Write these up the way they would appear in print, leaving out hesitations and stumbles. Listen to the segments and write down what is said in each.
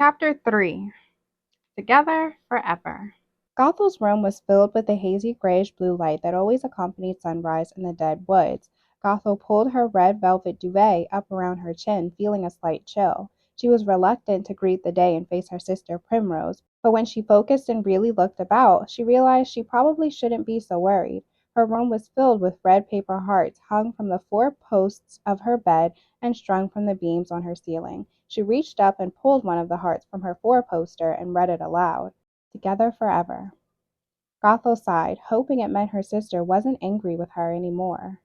Chapter 3. Together Forever. Gothel's room was filled with the hazy grayish-blue light that always accompanied sunrise in the dead woods. Gothel pulled her red velvet duvet up around her chin, feeling a slight chill. She was reluctant to greet the day and face her sister Primrose, but when she focused and really looked about, she realized she probably shouldn't be so worried. Her room was filled with red paper hearts hung from the four posts of her bed and strung from the beams on her ceiling. She reached up and pulled one of the hearts from her four-poster and read it aloud. Together forever. Gothel sighed, hoping it meant her sister wasn't angry with her anymore.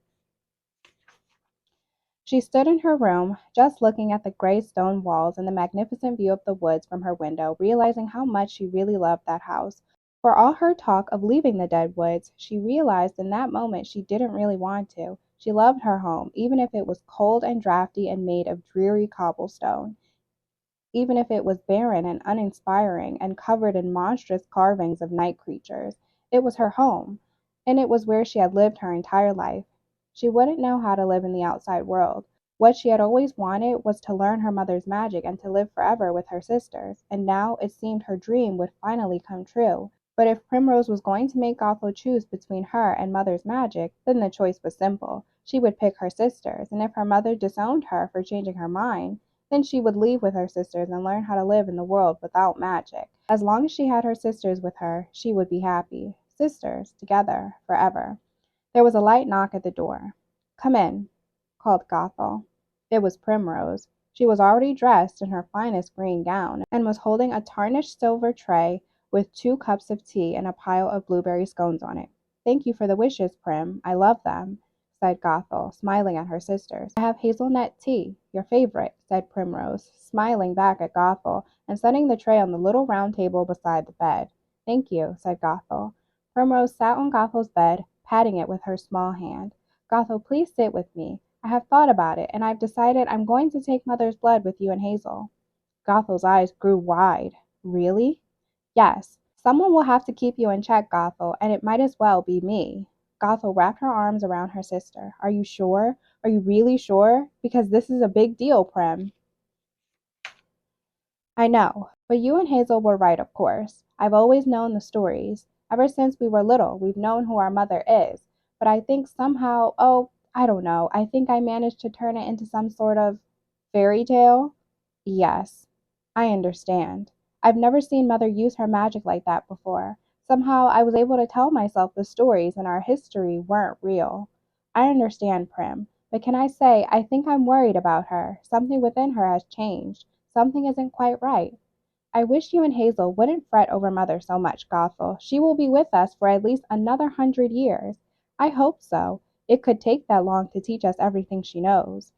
She stood in her room, just looking at the gray stone walls and the magnificent view of the woods from her window, realizing how much she really loved that house. For all her talk of leaving the dead woods, she realized in that moment she didn't really want to. She loved her home, even if it was cold and drafty and made of dreary cobblestone. Even if it was barren and uninspiring and covered in monstrous carvings of night creatures. It was her home, and it was where she had lived her entire life. She wouldn't know how to live in the outside world. What she had always wanted was to learn her mother's magic and to live forever with her sisters, and now it seemed her dream would finally come true. But if Primrose was going to make Gothel choose between her and mother's magic, then the choice was simple. She would pick her sisters, and if her mother disowned her for changing her mind, then she would leave with her sisters and learn how to live in the world without magic. As long as she had her sisters with her, she would be happy. Sisters, together, forever. There was a light knock at the door. "Come in," called Gothel. It was Primrose. She was already dressed in her finest green gown, and was holding a tarnished silver tray with 2 cups of tea and a pile of blueberry scones on it. "Thank you for the wishes, Prim. I love them," said Gothel, smiling at her sisters. "I have hazelnut tea, your favorite," said Primrose, smiling back at Gothel, and setting the tray on the little round table beside the bed. "Thank you," said Gothel. Primrose sat on Gothel's bed, patting it with her small hand. "Gothel, please sit with me. I have thought about it, and I've decided I'm going to take Mother's blood with you and Hazel." Gothel's eyes grew wide. "Really?" "Yes. Someone will have to keep you in check, Gothel, and it might as well be me." Gothel wrapped her arms around her sister. "Are you sure? Are you really sure? Because this is a big deal, Prim." "I know, but you and Hazel were right, of course. I've always known the stories. Ever since we were little, we've known who our mother is. But I think somehow, oh, I don't know, I think I managed to turn it into some sort of fairy tale." "Yes, I understand. I've never seen Mother use her magic like that before. Somehow I was able to tell myself the stories and our history weren't real. I understand, Prim, but can I say I think I'm worried about her. Something within her has changed. Something isn't quite right. I wish you and Hazel wouldn't fret over Mother so much, Gothel. She will be with us for at least another 100 years. I hope so. It could take that long to teach us everything she knows."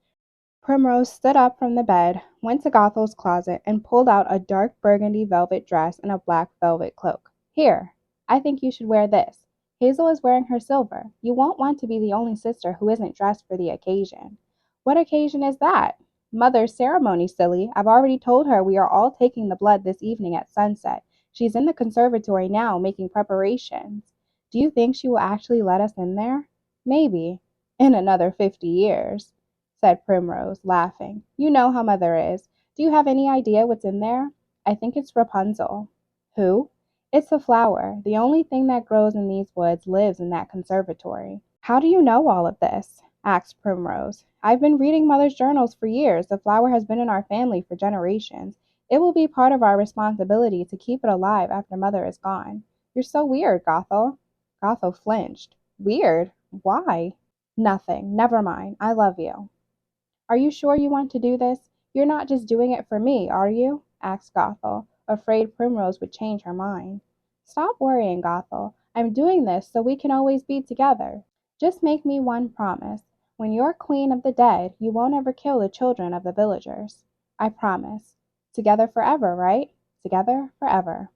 Primrose stood up from the bed, went to Gothel's closet, and pulled out a dark burgundy velvet dress and a black velvet cloak. "Here, I think you should wear this. Hazel is wearing her silver. You won't want to be the only sister who isn't dressed for the occasion." "What occasion is that?" "Mother's ceremony, silly. I've already told her we are all taking the blood this evening at sunset. She's in the conservatory now making preparations." "Do you think she will actually let us in there?" "Maybe. In another 50 years," said Primrose, laughing. "You know how Mother is. Do you have any idea what's in there?" "I think it's Rapunzel." "Who?" "It's a flower. The only thing that grows in these woods lives in that conservatory." "How do you know all of this?" asked Primrose. "I've been reading Mother's journals for years. The flower has been in our family for generations. It will be part of our responsibility to keep it alive after Mother is gone." "You're so weird, Gothel." Gothel flinched. "Weird? Why?" "Nothing. Never mind. I love you." "Are you sure you want to do this? You're not just doing it for me, are you?" asked Gothel, afraid Primrose would change her mind. "Stop worrying, Gothel. I'm doing this so we can always be together. Just make me one promise. When you're queen of the dead, you won't ever kill the children of the villagers." "I promise. Together forever, right? Together forever."